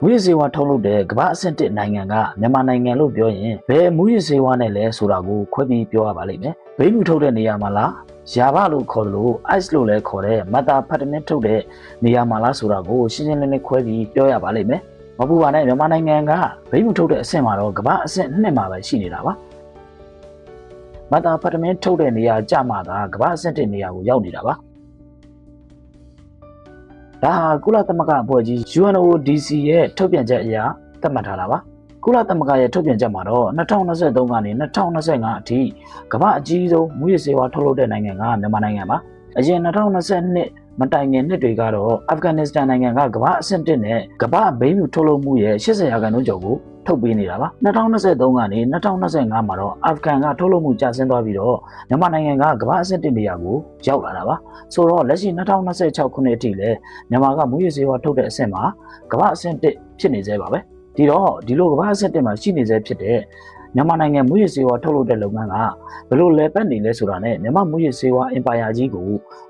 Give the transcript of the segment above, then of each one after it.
မူရစေဝါထုတ်လုပ်တဲ့ကမ္ဘာအဆင့်1နိုင်ငံကမြန်မာနိုင်ငံလို့ပြောရင်ဘယ်မူရစေဝါနဲ့လဲဆိုတာကိုခွဲပြီးပြောရပါလိမ့်မယ်။ဘိန်းမူထုတ်တဲ့နေရာမှာလားယာဘလို့ခေါ်တယ်လို့ ice လို့လည်းခေါ်တဲ့မတာဖတ်တမင်းထုတ်တဲ့နေရာမှာလားဆိုတာကိုရှင်းရှင်းလင်းလင်းခွဲပြီးပြောရပါလိမ့်မယ်။မပူပါနဲ့မြန်မာနိုင်ငံကဘိန်းမူထုတ်တဲ့အဆင့်မှာတော့ကမ္ဘာအဆင့်2မှာပဲရှိနေတာပါ။မတာဖတ်တမင်းထုတ်တဲ့နေရာကြမှာကကမ္ဘာအဆင့်1နေရာကိုရောက်နေတာပါ။ဒါဟာကုလသမဂ္ဂအဖွဲ့ကြီး UNODC ရဲ့ထုတ်ပြန်ချက်အရသတ်မှတ်ထားတာပါကုလသမဂ္ဂရဲ့ထုတ်ပြန်ချက်မှာတော့2023ကနေ2025အထိကမ္ဘာအကြီးဆုံးမူရစေဝါထုတ်လုပ်တဲ့နိုင်ငံကမြန်မာနိုင်ငံပါအရင်2022မတိုင်ခင်နှစ်တွေကတော့အာဖဂန်နစ္စတန်နိုင်ငံကကမ္ဘာအဆင့်1နဲ့ကမ္ဘာဘိန်းမူထုတ်လုပ်မှုရဲ့80%ကျော်ကိုထုတ်ပေးနေတာပါ2023ကနေ2025မှာတော့အာဖဂန်ကထုတ်လုပ်မှုကျဆင်းသွားပြီးတော့မြန်မာနိုင်ငံကကမ္ဘာအဆင့်1နေရာကိုရောက်လာတာပါဆိုတော့လက်ရှိ2026ခုနှစ်အထိလည်းမြန်မာကမူရစေဝါထုတ်တဲ့အဆင့်မှာကမ္ဘာအဆင့်1ဖြစ်နေသေးပါပဲဒီလိုကမ္ဘာအဆင့်1မှာရှိနေသေးဖြစ်တဲ့မြန်မာနိုင်ငံမူရစေဝါထုတ်လုပ်တဲ့လုပ်ငန်းကဘယ်လိုလဲပတ်နေလဲဆိုတာနဲ့မြန်မာမူရစေဝါအင်ပါယာကြီးကို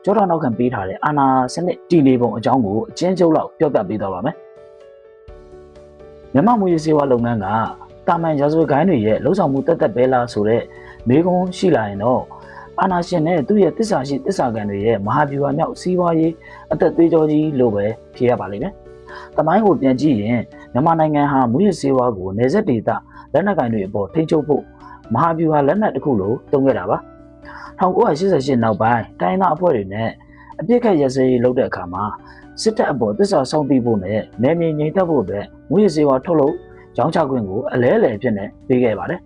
ကြောထောက်နောက်ခံပေးထားတဲ့အာဏာစနစ်တည်နေပုံအကြောင်းကိုအချင်းချုပ်လောက်ပြောပြပေးသွားပါမယ်မြန်မာမူရစေဝါလုပ်ငန်းကတာမန်ရာဇဝတ်ဂိုင်းတွေရဲ့လှုပ်ဆောင်မှုတက်ပဲလားဆိုတဲ့မေးခွန်းရှိလာရင်တော့အာဏာရှင်နဲ့သူ့ရဲ့တစ္ဆာရှိတစ္ဆာခံတွေရဲ့မဟာဗျူဟာမြောက်စီးပွားရေးအသက်သွေးကြောကြီးလို့ပဲဖြေရပါလိမ့်မယ်။တမိုင်းကိုပြန်ကြည့်ရင်မြန်မာနိုင်ငံဟာမူရစေဝါကိုနယ်စပ်ဒေသလက်နက်ကိုင်တွေအပေါ်ထိန်းချုပ်ဖို့မဟာဗျူဟာလက်နက်တစ်ခုလိုတုံးခဲ့တာပါ1988နောက်ပိုင်းတိုင်းသားအဖွဲ့တွေနဲ့အပြစ်ခတ်ရစရေးလုပ်တဲ့အခါမှာစစ်တပ်အပေါ်တစ္ဆာဆောင်တည်ဖို့နဲ့နယ်မြေငြိမ်သက်ဖို့အတွက်မူရစေဝါထုတ်လုပ်ရောင်းချခွင့်ကိုအလဲအလှယ်ဖြစ်နေပေးခဲ့ပါတယ်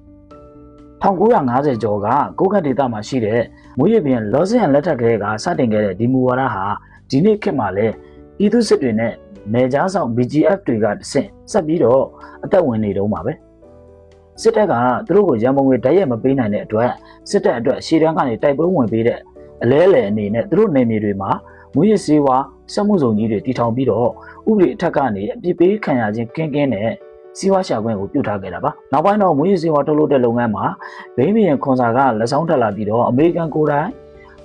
1950ကျော်ကကိုကတ်ဒေသမှာရှိတဲ့မူရပြင်လော်စင်လက်ထက်ကလေးကစတင်ခဲ့တဲ့ဒီမူဝါဒဟာဒီနေ့ခေတ်မှာလည်းပြည်သူစစ်တွေနဲ့နယ်ကြားဆောင် BGF တွေကတဆင့်ဆက်ပြီးတော့အသက်ဝင်နေတုန်းပါပဲစစ်တပ်ကသူတို့ကိုရန်ပုံငွေတိုက်ရိုက်မပေးနိုင်တဲ့အတွက်စစ်တပ်အတွက်ရှေ့တန်းကနေတိုက်ပွဲဝင်ပေးတဲ့အလဲအလှယ်အနေနဲ့သူတို့နယ်မြေတွေမှာမူရစေဝါစက်မှုစုံကြီးတွေတည်ထောင်ပြီးတော့ဥပဒေအထက်ကနေအပြစ်ပေးခံရခြင်းကင်းနဲ့စီးပွားရှာခွင့်ကိုပြုထားခဲ့တာပါနောက်ပိုင်းတော့မူရစေဝါထုတ်လုပ်တဲ့လုပ်ငန်းမှာဘိန်းဘီယံခွန်စာကလက်ဆောင်တက်လာပြီးတော့အမေရိကန်ကိုယ်တိုင်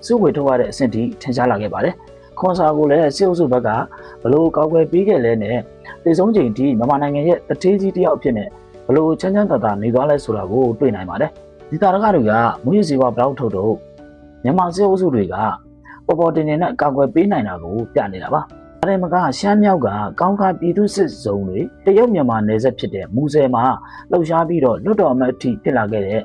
စုဝေထုတ်ရတဲ့အဆင့်ထိထင်ရှားလာခဲ့ပါတယ်ခွန်စာကိုလည်းစစ်အုပ်စုဘက်ကဘလို့ကောက်ွယ်ပေးခဲ့လဲနဲ့တေဆုံးချိန်ထိမြန်မာနိုင်ငံရဲ့တထေးကြီးတယောက်အဖြစ်နဲ့ဘလို့ချမ်းချမ်းသာသာနေသွားလဲဆိုတာကိုတွေ့နိုင်ပါတယ်ဒီတာရကတွေကမူရစေဝါဘလောက်ထုတ်တော့မြန်မာစစ်အုပ်စုတွေကပေါ်ပေါ်တင်တင်နဲ့ကောက်ွယ်ပေးနိုင်တာကိုပြနေတာပါဒါနဲ့မကရှမ်းမြောက်ကကောင်းခါပြည်သူစစ်စုံတွေတရုတ်မြန်မာနယ်စပ်ဖြစ်တဲ့မူဆယ်မှာလှုပ်ရှားပြီးတော့လွတ်တော်အမတ်အထိဖြစ်လာခဲ့တဲ့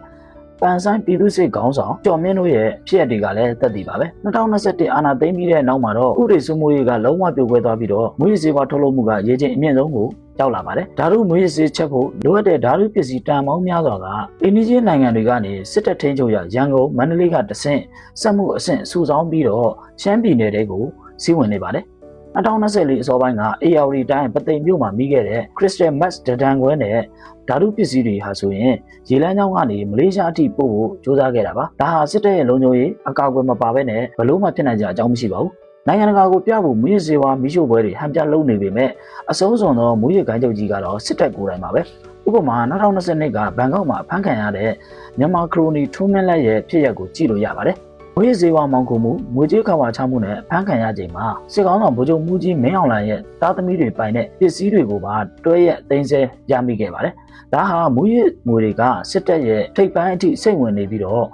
ပန်ဆိုင်ပြည်သူစစ်ခေါင်းဆောင်ကျော်မင်းတို့ရဲ့ဖြစ်ရပ်တွေကလည်းသက်သေပါပဲ2021အာဏာသိမ်းပြီးတဲ့နောက်မှာတော့ဥပဒေစိုးမိုးရေးကလုံးဝပြိုကွဲသွားပြီးတော့မူရစေဝါထုတ်လုပ်မှုကရေချင်းအမြင့်ဆုံးကိုရောက်လာပါတယ်ဓာတုမူရစေချက်ဖို့လိုအပ်တဲ့ဓာတုပစ္စည်းတန်ပေါင်းများစွာကအိန္ဒိယနိုင်ငံတွေကနေစစ်တပ်ထိန်းချုပ်ရရန်ကုန်မန္တလေးကတဆင့်စက်မှုအဆင့်စုဆောင်းပြီးတော့ရှမ်းပြည်နယ်တွေကိုစီးဝင်နေပါတယ်2024အစောပိုင်းက AR တိုင်းပသိမ်မြို့မှာမိခဲ့တဲ့ Crystal Max ဒဒန်ခွဲနဲ့ဓာတုပစ္စည်းတွေဟာဆိုရင်ရေလမ်းကြောင်းကနေမလေးရှားအထိပို့ဖို့ကြိုးစားခဲ့တာပါဒါဟာစစ်တပ်ရဲ့လုံခြုံရေးအကာအကွယ်မပါဘဲနဲ့ဘလို့မှဖြစ်နိုင်ကြအကြောင်းမရှိပါဘူးနိုင်ငံတကာကိုပြဖို့မူရစေဝါမိရှို့ပွဲတွေဟန်ပြလုပ်နေပေမဲ့အဆုံးစွန်သောမူရဂိုင်းချုပ်ကြီးကတော့စစ်တပ်ကိုယ်တိုင်ပါပဲဥပမာ2022ကဘန်ကောက်မှာဖမ်းခံရတဲ့မြန်မာခရိုနီထုံးမင်းလက်ရဲ့ဖြစ်ရပ်ကိုကြည့်လို့ရပါတယ်မွေးစေဝါမောင်ခုမှုငွေကြေးခဝါချမှုနဲ့ဖမ်းခံရချိန်မှာစစ်ကောင်ဆောင်ဗိုလ်ချုပ်မှုကြီးမင်းအောင်လှိုင်ရဲ့သားသမီးတွေပိုင်တဲ့ပစ္စည်းတွေကိုပါတွဲရက်သိမ်းဆည်းရမိခဲ့ပါတယ်။ဒါဟာမူရငွေတွေကစစ်တပ်ရဲ့ထိပ်ပိုင်းအထိစိတ်ဝင်နေပြီးတော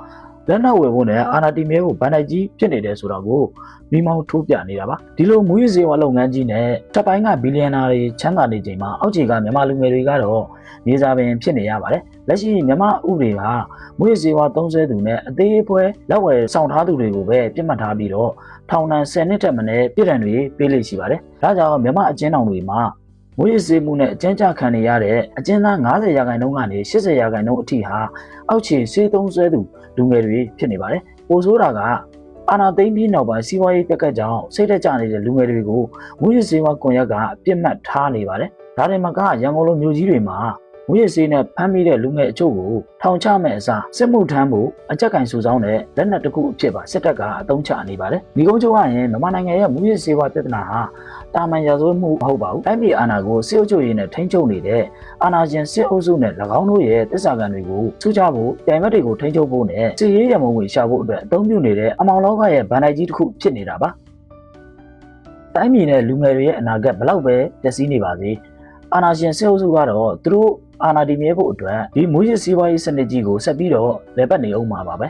့လက်နက်ဝယ်ဖို့နဲ့အာဏာတည်မြဲဖို့ဗန်ဒိုက်ကြီးဖြစ်နေတယ်ဆိုတော့ကိုမိမောင်းထိုးပြနေတာပါ။ဒီလိုမူရစေဝါလုပ်ငန်းကြီးနဲ့တပ်ပိုင်းကဘီလီယံနာတွေချမ်းသာနေချိန်မှာအောက်ခြေကမြန်မာလူငယ်တွေကတော့နေစာပင်ဖြစ်နေရပါတယ်။လက်ရှိမြန်မာဥပဒေကမူရစေဝါသုံးဆဲသူနဲ့အသေးအဖွဲလက်ဝယ်ဆောင်ထားသူတွေကိုပဲပြစ်မှတ်ထားပြီးတော့ထောင်ဒဏ်10နှစ်ထက်မနည်းပြည်ဒဏ်တွေပေးလိမ့်ရှိပါတယ်။ဒါကြောင့်မြန်မာအကျဉ်းထောင်တွေမှာမူရစေမှုနဲ့အကျဉ်းချခံနေရတဲ့အကျဉ်းသား90%ကနေ80%အထိဟာအောက်ခြေစေးသုံးဆဲသူလူငယ်တွေဖြစ်နေပါတယ်။ပိုဆိုးတာကအာဏာသိမ်းပြီးနောက်ပိုင်းစီးပွားရေးပြက်ကကြောင့်စိတ်သက်ကြနေတဲ့လူငယ်တွေကိုမူရစေဝါကွန်ရက်ကပြစ်မှတ်ထားနေပါတယ်။ဒါတင်မကရန်ကုန်လိုမြို့ကြီးတွေမှာမူရစေနဲ့ဖမ်းမိတဲ့လူငယ်အချို့ကိုထောင်ချမဲ့အစားစစ်မှုထမ်းဖို့အကြက်ကင်စုဆောင်းတဲ့လက်နက်တစ်ခုအဖြစ်ပါစစ်တပ်ကအသုံးချနေပါတယ်။ဒီကုန်းချုပ်ကရင်မြန်မာနိုင်ငံရဲ့မူရစေဝါပြဿနာဟာတာမန်ရာဇဝတ်မှုမဟုတ်ပါဘူး။တိုင်းပြည်အာဏာကိုစစ်အုပ်ချုပ်ရေးနဲ့ထိန်းချုပ်နေတဲ့အာဏာရှင်စစ်အုပ်စုနဲ့၎င်းတို့ရဲ့တစ္ဆာခံတွေကိုစုချဖို့တိုင်မက်တွေကိုထိန်းချုပ်ဖို့နဲ့စစ်ရေးရမုံငွေရှာဖို့အတွက်အသုံးပြုနေတဲ့အမောင်လောကရဲ့ဗန်ဒိုက်ကြီးတစ်ခုဖြစ်နေတာပါ။တိုင်းပြည်နဲ့လူငယ်တွေရဲ့အနာဂတ်ဘလောက်ပဲပျက်စီးနေပါစေ အာဏာရှင်စစ်အုပ်စုကတော့သူတို့အာဏာတည်မြဲဖို့အတွက်ဒီမွေးရစီးပွားရေးစနစ်ကြီးကိုဆက်ပြီးတော့လည်ပတ်နေအောင်မှာပါပဲ